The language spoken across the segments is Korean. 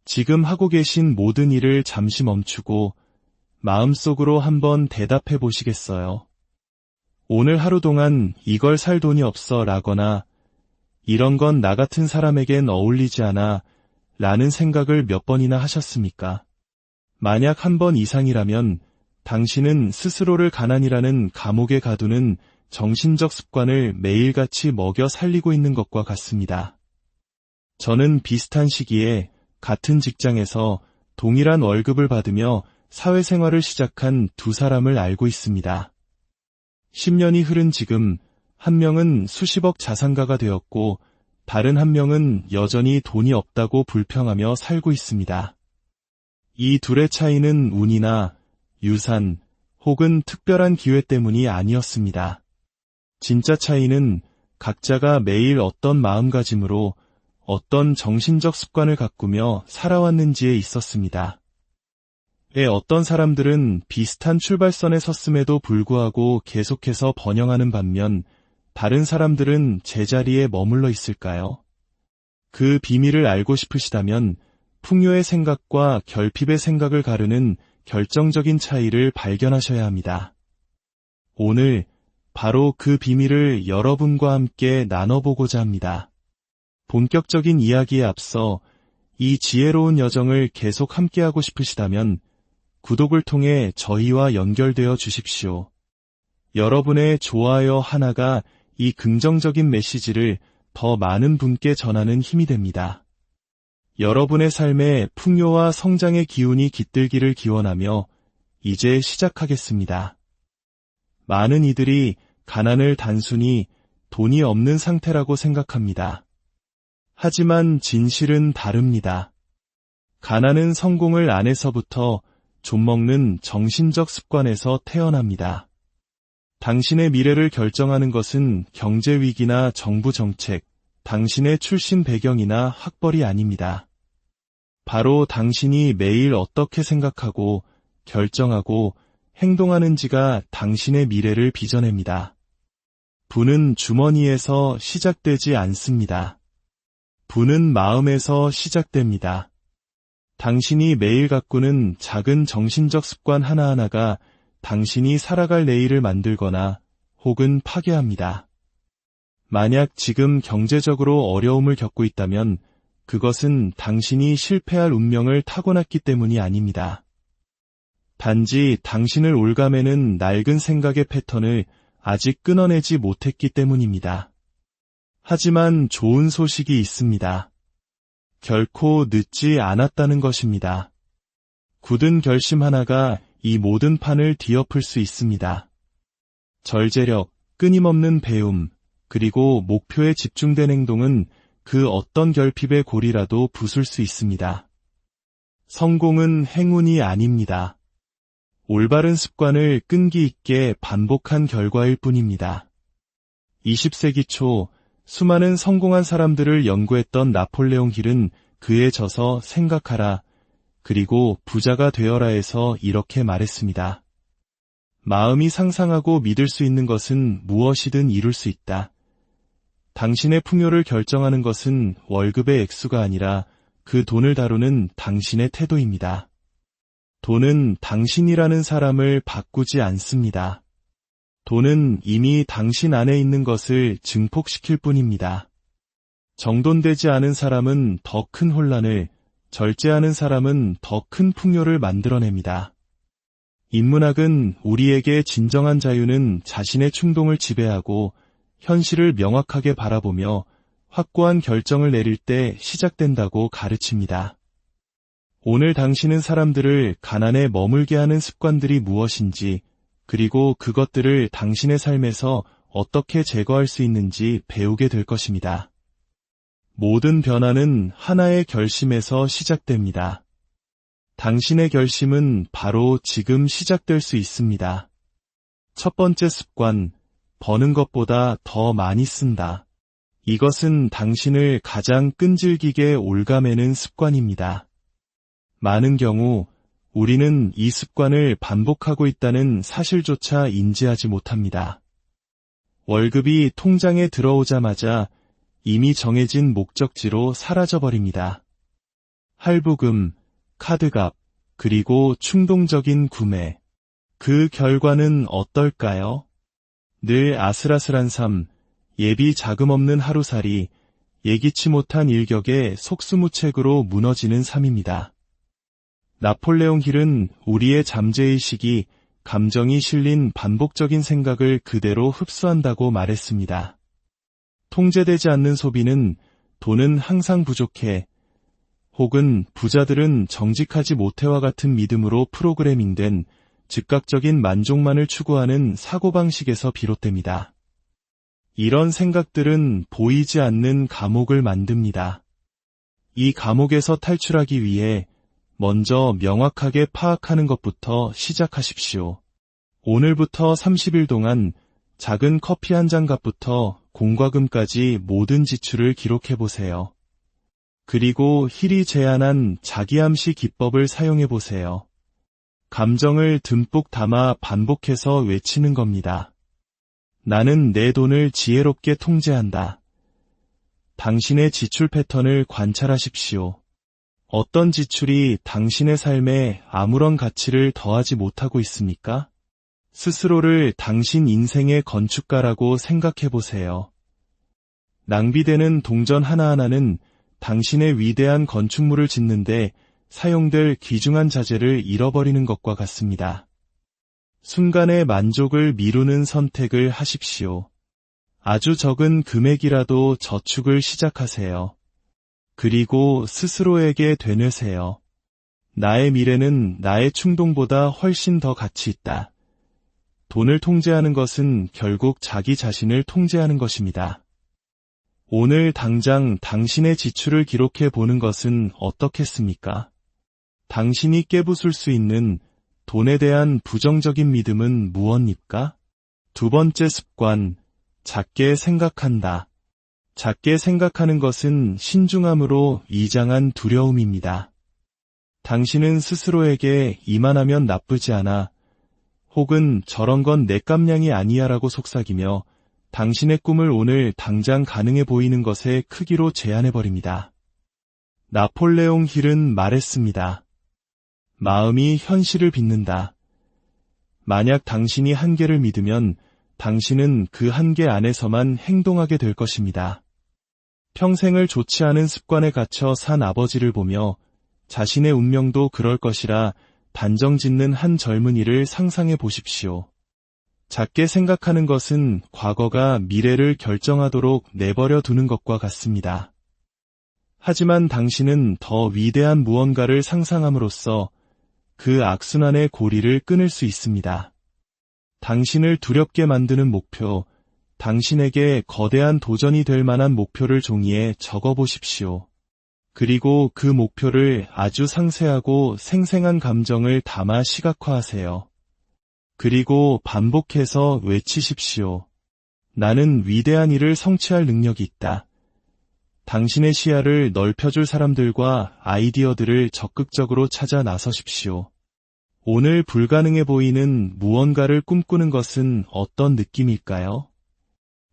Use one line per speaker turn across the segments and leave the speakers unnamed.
지금 하고 계신 모든 일을 잠시 멈추고 마음속으로 한번 대답해 보시겠어요? 오늘 하루 동안 이걸 살 돈이 없어 라거나 이런 건 나 같은 사람에겐 어울리지 않아 라는 생각을 몇 번이나 하셨습니까? 만약 한 번 이상이라면 당신은 스스로를 가난이라는 감옥에 가두는 정신적 습관을 매일같이 먹여 살리고 있는 것과 같습니다. 저는 비슷한 시기에 같은 직장에서 동일한 월급을 받으며 사회생활을 시작한 두 사람을 알고 있습니다. 10년이 흐른 지금 한 명은 수십억 자산가가 되었고 다른 한 명은 여전히 돈이 없다고 불평하며 살고 있습니다. 이 둘의 차이는 운이나 유산 혹은 특별한 기회 때문이 아니었습니다. 진짜 차이는 각자가 매일 어떤 마음가짐으로 어떤 정신적 습관을 가꾸며 살아왔는지에 있었습니다. 어떤 사람들은 비슷한 출발선에 섰음에도 불구하고 계속해서 번영하는 반면 다른 사람들은 제자리에 머물러 있을까요? 그 비밀을 알고 싶으시다면 풍요의 생각과 결핍의 생각을 가르는 결정적인 차이를 발견하셔야 합니다. 오늘 바로 그 비밀을 여러분과 함께 나눠보고자 합니다. 본격적인 이야기에 앞서 이 지혜로운 여정을 계속 함께하고 싶으시다면 구독을 통해 저희와 연결되어 주십시오. 여러분의 좋아요 하나가 이 긍정적인 메시지를 더 많은 분께 전하는 힘이 됩니다. 여러분의 삶에 풍요와 성장의 기운이 깃들기를 기원하며 이제 시작하겠습니다. 많은 이들이 가난을 단순히 돈이 없는 상태라고 생각합니다. 하지만 진실은 다릅니다. 가난은 성공을 안에서부터 좀먹는 정신적 습관에서 태어납니다. 당신의 미래를 결정하는 것은 경제위기나 정부 정책, 당신의 출신 배경이나 학벌이 아닙니다. 바로 당신이 매일 어떻게 생각하고 결정하고 행동하는지가 당신의 미래를 빚어냅니다. 부는 주머니에서 시작되지 않습니다. 부는 마음에서 시작됩니다. 당신이 매일 가꾸는 작은 정신적 습관 하나하나가 당신이 살아갈 내일을 만들거나 혹은 파괴합니다. 만약 지금 경제적으로 어려움을 겪고 있다면 그것은 당신이 실패할 운명을 타고났기 때문이 아닙니다. 단지 당신을 올가매는 낡은 생각의 패턴을 아직 끊어내지 못했기 때문입니다. 하지만 좋은 소식이 있습니다. 결코 늦지 않았다는 것입니다. 굳은 결심 하나가 이 모든 판을 뒤엎을 수 있습니다. 절제력, 끊임없는 배움, 그리고 목표에 집중된 행동은 그 어떤 결핍의 골이라도 부술 수 있습니다. 성공은 행운이 아닙니다. 올바른 습관을 끈기 있게 반복한 결과일 뿐입니다. 20세기 초 수많은 성공한 사람들을 연구했던 나폴레옹 힐은 그에 져서 생각하라, 그리고 부자가 되어라에서 이렇게 말했습니다. 마음이 상상하고 믿을 수 있는 것은 무엇이든 이룰 수 있다. 당신의 풍요를 결정하는 것은 월급의 액수가 아니라 그 돈을 다루는 당신의 태도입니다. 돈은 당신이라는 사람을 바꾸지 않습니다. 돈은 이미 당신 안에 있는 것을 증폭시킬 뿐입니다. 정돈되지 않은 사람은 더 큰 혼란을, 절제하는 사람은 더 큰 풍요를 만들어냅니다. 인문학은 우리에게 진정한 자유는 자신의 충동을 지배하고 현실을 명확하게 바라보며 확고한 결정을 내릴 때 시작된다고 가르칩니다. 오늘 당신은 사람들을 가난에 머물게 하는 습관들이 무엇인지, 그리고 그것들을 당신의 삶에서 어떻게 제거할 수 있는지 배우게 될 것입니다. 모든 변화는 하나의 결심에서 시작됩니다. 당신의 결심은 바로 지금 시작될 수 있습니다. 첫 번째 습관, 버는 것보다 더 많이 쓴다. 이것은 당신을 가장 끈질기게 올가매는 습관입니다. 많은 경우 우리는 이 습관을 반복하고 있다는 사실조차 인지하지 못합니다. 월급이 통장에 들어오자마자 이미 정해진 목적지로 사라져버립니다. 할부금, 카드값, 그리고 충동적인 구매. 그 결과는 어떨까요? 늘 아슬아슬한 삶, 예비 자금 없는 하루살이, 예기치 못한 일격에 속수무책으로 무너지는 삶입니다. 나폴레옹 힐은 우리의 잠재의식이 감정이 실린 반복적인 생각을 그대로 흡수한다고 말했습니다. 통제되지 않는 소비는 돈은 항상 부족해, 혹은 부자들은 정직하지 못해와 같은 믿음으로 프로그래밍된 즉각적인 만족만을 추구하는 사고방식에서 비롯됩니다. 이런 생각들은 보이지 않는 감옥을 만듭니다. 이 감옥에서 탈출하기 위해 먼저 명확하게 파악하는 것부터 시작하십시오. 오늘부터 30일 동안 작은 커피 한 잔 값부터 공과금까지 모든 지출을 기록해보세요. 그리고 힐이 제안한 자기암시 기법을 사용해보세요. 감정을 듬뿍 담아 반복해서 외치는 겁니다. 나는 내 돈을 지혜롭게 통제한다. 당신의 지출 패턴을 관찰하십시오. 어떤 지출이 당신의 삶에 아무런 가치를 더하지 못하고 있습니까? 스스로를 당신 인생의 건축가라고 생각해보세요. 낭비되는 동전 하나하나는 당신의 위대한 건축물을 짓는데 사용될 귀중한 자재를 잃어버리는 것과 같습니다. 순간의 만족을 미루는 선택을 하십시오. 아주 적은 금액이라도 저축을 시작하세요. 그리고 스스로에게 되뇌세요. 나의 미래는 나의 충동보다 훨씬 더 가치 있다. 돈을 통제하는 것은 결국 자기 자신을 통제하는 것입니다. 오늘 당장 당신의 지출을 기록해 보는 것은 어떻겠습니까? 당신이 깨부술 수 있는 돈에 대한 부정적인 믿음은 무엇입니까? 두 번째 습관, 작게 생각한다. 작게 생각하는 것은 신중함으로 이장한 두려움입니다. 당신은 스스로에게 이만하면 나쁘지 않아, 혹은 저런 건 내 깜냥이 아니야 라고 속삭이며 당신의 꿈을 오늘 당장 가능해 보이는 것의 크기로 제한해버립니다. 나폴레옹 힐은 말했습니다. 마음이 현실을 빚는다. 만약 당신이 한계를 믿으면 당신은 그 한계 안에서만 행동하게 될 것입니다. 평생을 좋지 않은 습관에 갇혀 산 아버지를 보며 자신의 운명도 그럴 것이라 단정짓는 한 젊은이를 상상해 보십시오. 작게 생각하는 것은 과거가 미래를 결정하도록 내버려 두는 것과 같습니다. 하지만 당신은 더 위대한 무언가를 상상함으로써 그 악순환의 고리를 끊을 수 있습니다. 당신을 두렵게 만드는 목표, 당신에게 거대한 도전이 될 만한 목표를 종이에 적어보십시오. 그리고 그 목표를 아주 상세하고 생생한 감정을 담아 시각화하세요. 그리고 반복해서 외치십시오. 나는 위대한 일을 성취할 능력이 있다. 당신의 시야를 넓혀줄 사람들과 아이디어들을 적극적으로 찾아 나서십시오. 오늘 불가능해 보이는 무언가를 꿈꾸는 것은 어떤 느낌일까요?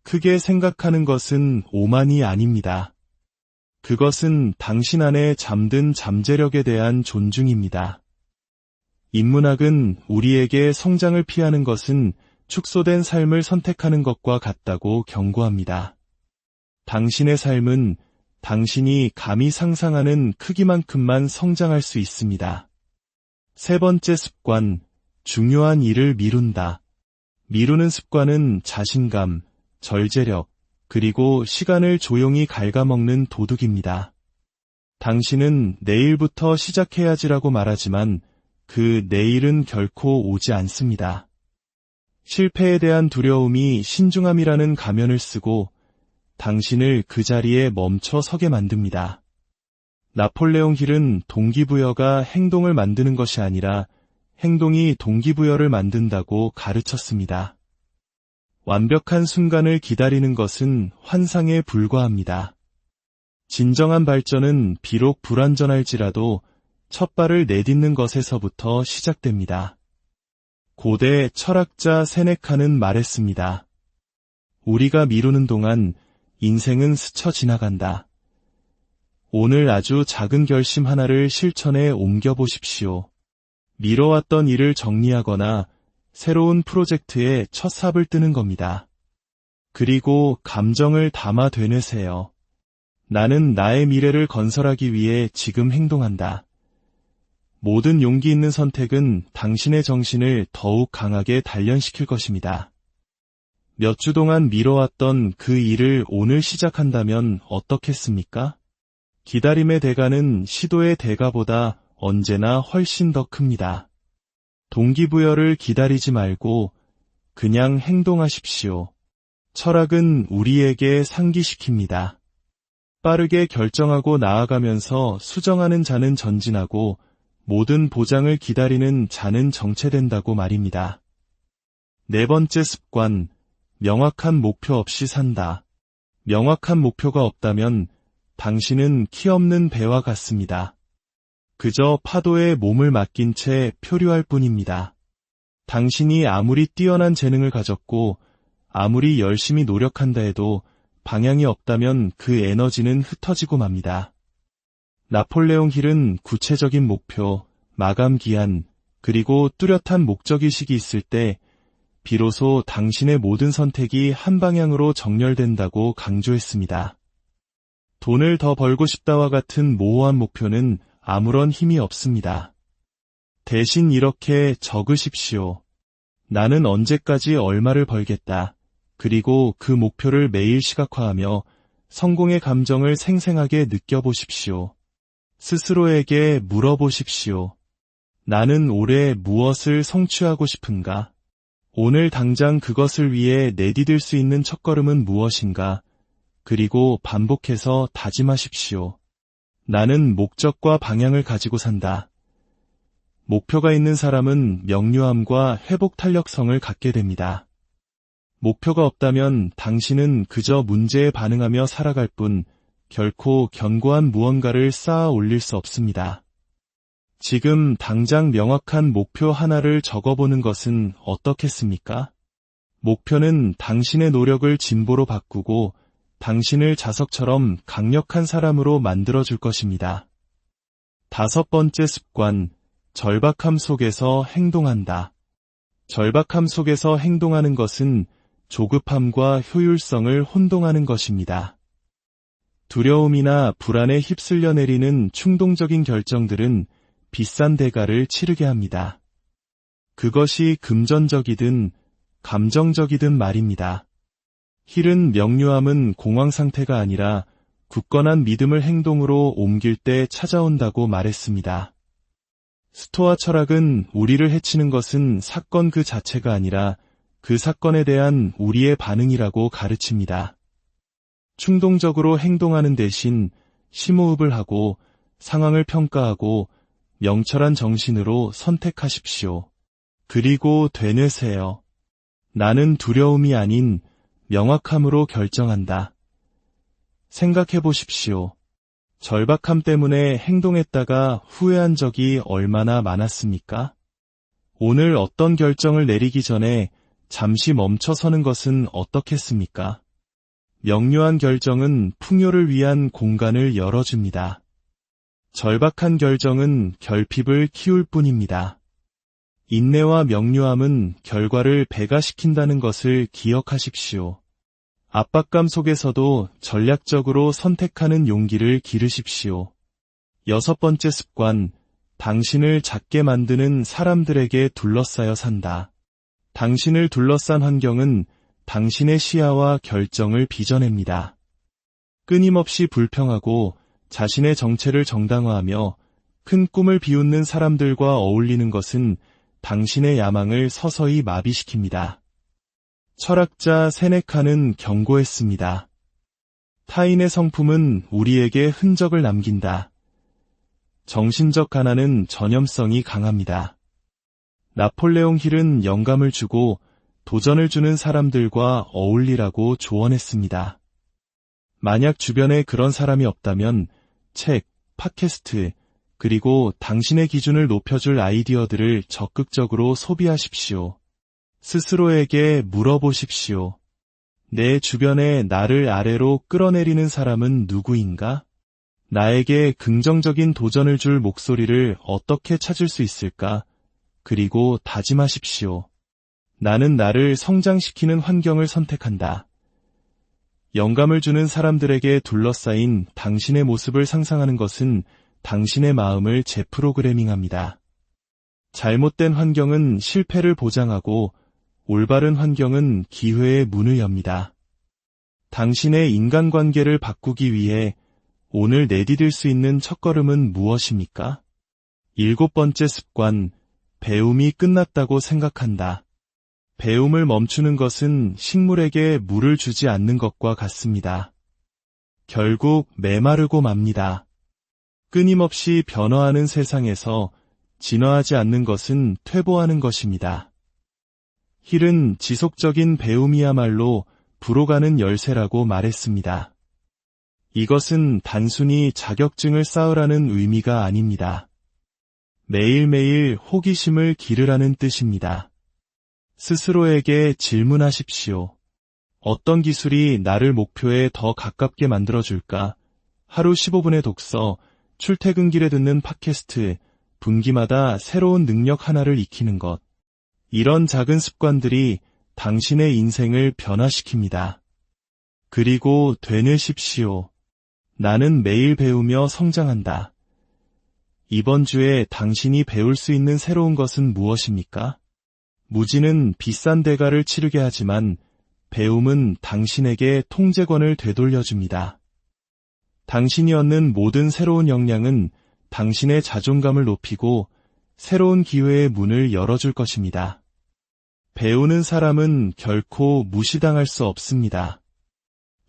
크게 생각하는 것은 오만이 아닙니다. 그것은 당신 안에 잠든 잠재력에 대한 존중입니다. 인문학은 우리에게 성장을 피하는 것은 축소된 삶을 선택하는 것과 같다고 경고합니다. 당신의 삶은 당신이 감히 상상하는 크기만큼만 성장할 수 있습니다. 세 번째 습관, 중요한 일을 미룬다. 미루는 습관은 자신감, 절제력, 그리고 시간을 조용히 갉아먹는 도둑입니다. 당신은 내일부터 시작해야지라고 말하지만 그 내일은 결코 오지 않습니다. 실패에 대한 두려움이 신중함이라는 가면을 쓰고 당신을 그 자리에 멈춰 서게 만듭니다. 나폴레옹 힐은 동기부여가 행동을 만드는 것이 아니라 행동이 동기부여를 만든다고 가르쳤습니다. 완벽한 순간을 기다리는 것은 환상에 불과합니다. 진정한 발전은 비록 불완전할지라도 첫 발을 내딛는 것에서부터 시작됩니다. 고대 철학자 세네카는 말했습니다. 우리가 미루는 동안 인생은 스쳐 지나간다. 오늘 아주 작은 결심 하나를 실천에 옮겨보십시오. 미뤄왔던 일을 정리하거나 새로운 프로젝트에 첫 삽을 뜨는 겁니다. 그리고 감정을 담아 되뇌세요. 나는 나의 미래를 건설하기 위해 지금 행동한다. 모든 용기 있는 선택은 당신의 정신을 더욱 강하게 단련시킬 것입니다. 몇 주 동안 미뤄왔던 그 일을 오늘 시작한다면 어떻겠습니까? 기다림의 대가는 시도의 대가보다 언제나 훨씬 더 큽니다. 동기부여를 기다리지 말고 그냥 행동하십시오. 철학은 우리에게 상기시킵니다. 빠르게 결정하고 나아가면서 수정하는 자는 전진하고 모든 보장을 기다리는 자는 정체된다고 말입니다. 네 번째 습관, 명확한 목표 없이 산다. 명확한 목표가 없다면 당신은 키 없는 배와 같습니다. 그저 파도에 몸을 맡긴 채 표류할 뿐입니다. 당신이 아무리 뛰어난 재능을 가졌고 아무리 열심히 노력한다 해도 방향이 없다면 그 에너지는 흩어지고 맙니다. 나폴레옹 힐은 구체적인 목표, 마감 기한, 그리고 뚜렷한 목적의식이 있을 때 비로소 당신의 모든 선택이 한 방향으로 정렬된다고 강조했습니다. 돈을 더 벌고 싶다와 같은 모호한 목표는 아무런 힘이 없습니다. 대신 이렇게 적으십시오. 나는 언제까지 얼마를 벌겠다. 그리고 그 목표를 매일 시각화하며 성공의 감정을 생생하게 느껴보십시오. 스스로에게 물어보십시오. 나는 올해 무엇을 성취하고 싶은가? 오늘 당장 그것을 위해 내디딜 수 있는 첫걸음은 무엇인가? 그리고 반복해서 다짐하십시오. 나는 목적과 방향을 가지고 산다. 목표가 있는 사람은 명료함과 회복 탄력성을 갖게 됩니다. 목표가 없다면 당신은 그저 문제에 반응하며 살아갈 뿐 결코 견고한 무언가를 쌓아 올릴 수 없습니다. 지금 당장 명확한 목표 하나를 적어보는 것은 어떻겠습니까? 목표는 당신의 노력을 진보로 바꾸고 당신을 자석처럼 강력한 사람으로 만들어줄 것입니다. 다섯 번째 습관, 절박함 속에서 행동한다. 절박함 속에서 행동하는 것은 조급함과 효율성을 혼동하는 것입니다. 두려움이나 불안에 휩쓸려 내리는 충동적인 결정들은 비싼 대가를 치르게 합니다. 그것이 금전적이든 감정적이든 말입니다. 힐은 명료함은 공황 상태가 아니라 굳건한 믿음을 행동으로 옮길 때 찾아온다고 말했습니다. 스토아 철학은 우리를 해치는 것은 사건 그 자체가 아니라 그 사건에 대한 우리의 반응이라고 가르칩니다. 충동적으로 행동하는 대신 심호흡을 하고 상황을 평가하고 명철한 정신으로 선택하십시오. 그리고 되뇌세요. 나는 두려움이 아닌 명확함으로 결정한다. 생각해 보십시오. 절박함 때문에 행동했다가 후회한 적이 얼마나 많았습니까? 오늘 어떤 결정을 내리기 전에 잠시 멈춰서는 것은 어떻겠습니까? 명료한 결정은 풍요를 위한 공간을 열어줍니다. 절박한 결정은 결핍을 키울 뿐입니다. 인내와 명료함은 결과를 배가시킨다는 것을 기억하십시오. 압박감 속에서도 전략적으로 선택하는 용기를 기르십시오. 여섯 번째 습관, 당신을 작게 만드는 사람들에게 둘러싸여 산다. 당신을 둘러싼 환경은 당신의 시야와 결정을 빚어냅니다. 끊임없이 불평하고 자신의 정체를 정당화하며 큰 꿈을 비웃는 사람들과 어울리는 것은 당신의 야망을 서서히 마비시킵니다. 철학자 세네카는 경고했습니다. 타인의 성품은 우리에게 흔적을 남긴다. 정신적 가난은 전염성이 강합니다. 나폴레옹 힐은 영감을 주고 도전을 주는 사람들과 어울리라고 조언했습니다. 만약 주변에 그런 사람이 없다면 책, 팟캐스트, 그리고 당신의 기준을 높여줄 아이디어들을 적극적으로 소비하십시오. 스스로에게 물어보십시오. 내 주변에 나를 아래로 끌어내리는 사람은 누구인가? 나에게 긍정적인 도전을 줄 목소리를 어떻게 찾을 수 있을까? 그리고 다짐하십시오. 나는 나를 성장시키는 환경을 선택한다. 영감을 주는 사람들에게 둘러싸인 당신의 모습을 상상하는 것은 당신의 마음을 재프로그래밍합니다. 잘못된 환경은 실패를 보장하고 올바른 환경은 기회의 문을 엽니다. 당신의 인간관계를 바꾸기 위해 오늘 내디딜 수 있는 첫걸음은 무엇입니까? 7번째 습관, 배움이 끝났다고 생각한다. 배움을 멈추는 것은 식물에게 물을 주지 않는 것과 같습니다. 결국 메마르고 맙니다. 끊임없이 변화하는 세상에서 진화하지 않는 것은 퇴보하는 것입니다. 힐은 지속적인 배움이야말로 불어가는 열쇠라고 말했습니다. 이것은 단순히 자격증을 쌓으라는 의미가 아닙니다. 매일매일 호기심을 기르라는 뜻입니다. 스스로에게 질문하십시오. 어떤 기술이 나를 목표에 더 가깝게 만들어줄까? 하루 15분의 독서, 출퇴근길에 듣는 팟캐스트, 분기마다 새로운 능력 하나를 익히는 것. 이런 작은 습관들이 당신의 인생을 변화시킵니다. 그리고 되뇌십시오. 나는 매일 배우며 성장한다. 이번 주에 당신이 배울 수 있는 새로운 것은 무엇입니까? 무지는 비싼 대가를 치르게 하지만 배움은 당신에게 통제권을 되돌려줍니다. 당신이 얻는 모든 새로운 역량은 당신의 자존감을 높이고 새로운 기회의 문을 열어줄 것입니다. 배우는 사람은 결코 무시당할 수 없습니다.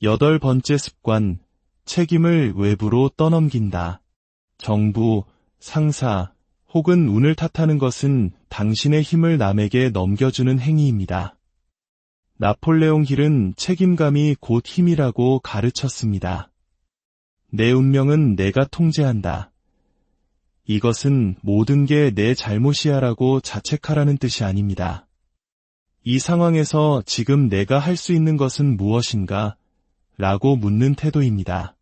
8번째 습관, 책임을 외부로 떠넘긴다. 정부, 상사, 혹은 운을 탓하는 것은 당신의 힘을 남에게 넘겨주는 행위입니다. 나폴레옹 힐은 책임감이 곧 힘이라고 가르쳤습니다. 내 운명은 내가 통제한다. 이것은 모든 게 내 잘못이야라고 자책하라는 뜻이 아닙니다. 이 상황에서 지금 내가 할 수 있는 것은 무엇인가? 라고 묻는 태도입니다.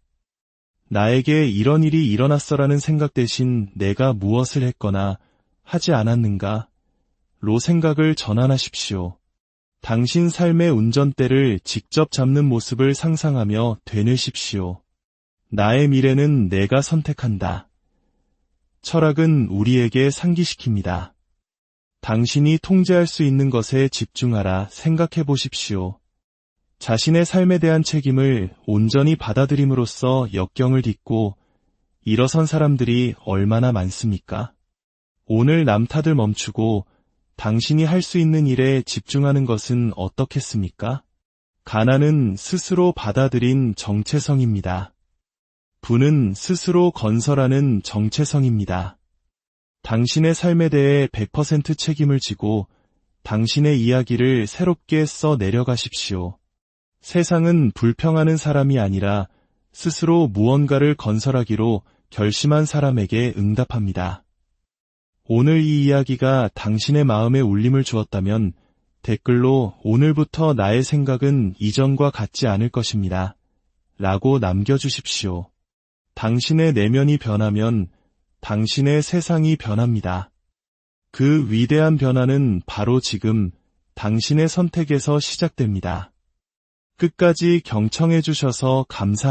나에게 이런 일이 일어났어라는 생각 대신 내가 무엇을 했거나 하지 않았는가? 로 생각을 전환하십시오. 당신 삶의 운전대를 직접 잡는 모습을 상상하며 되뇌십시오. 나의 미래는 내가 선택한다. 철학은 우리에게 상기시킵니다. 당신이 통제할 수 있는 것에 집중하라 생각해 보십시오. 자신의 삶에 대한 책임을 온전히 받아들임으로써 역경을 딛고 일어선 사람들이 얼마나 많습니까? 오늘 남 탓을 멈추고 당신이 할 수 있는 일에 집중하는 것은 어떻겠습니까? 가난은 스스로 받아들인 정체성입니다. 부는 스스로 건설하는 정체성입니다. 당신의 삶에 대해 100% 책임을 지고 당신의 이야기를 새롭게 써 내려가십시오. 세상은 불평하는 사람이 아니라 스스로 무언가를 건설하기로 결심한 사람에게 응답합니다. 오늘 이 이야기가 당신의 마음에 울림을 주었다면 댓글로 오늘부터 나의 생각은 이전과 같지 않을 것입니다. 라고 남겨주십시오. 당신의 내면이 변하면 당신의 세상이 변합니다. 그 위대한 변화는 바로 지금 당신의 선택에서 시작됩니다. 끝까지 경청해 주셔서 감사합니다.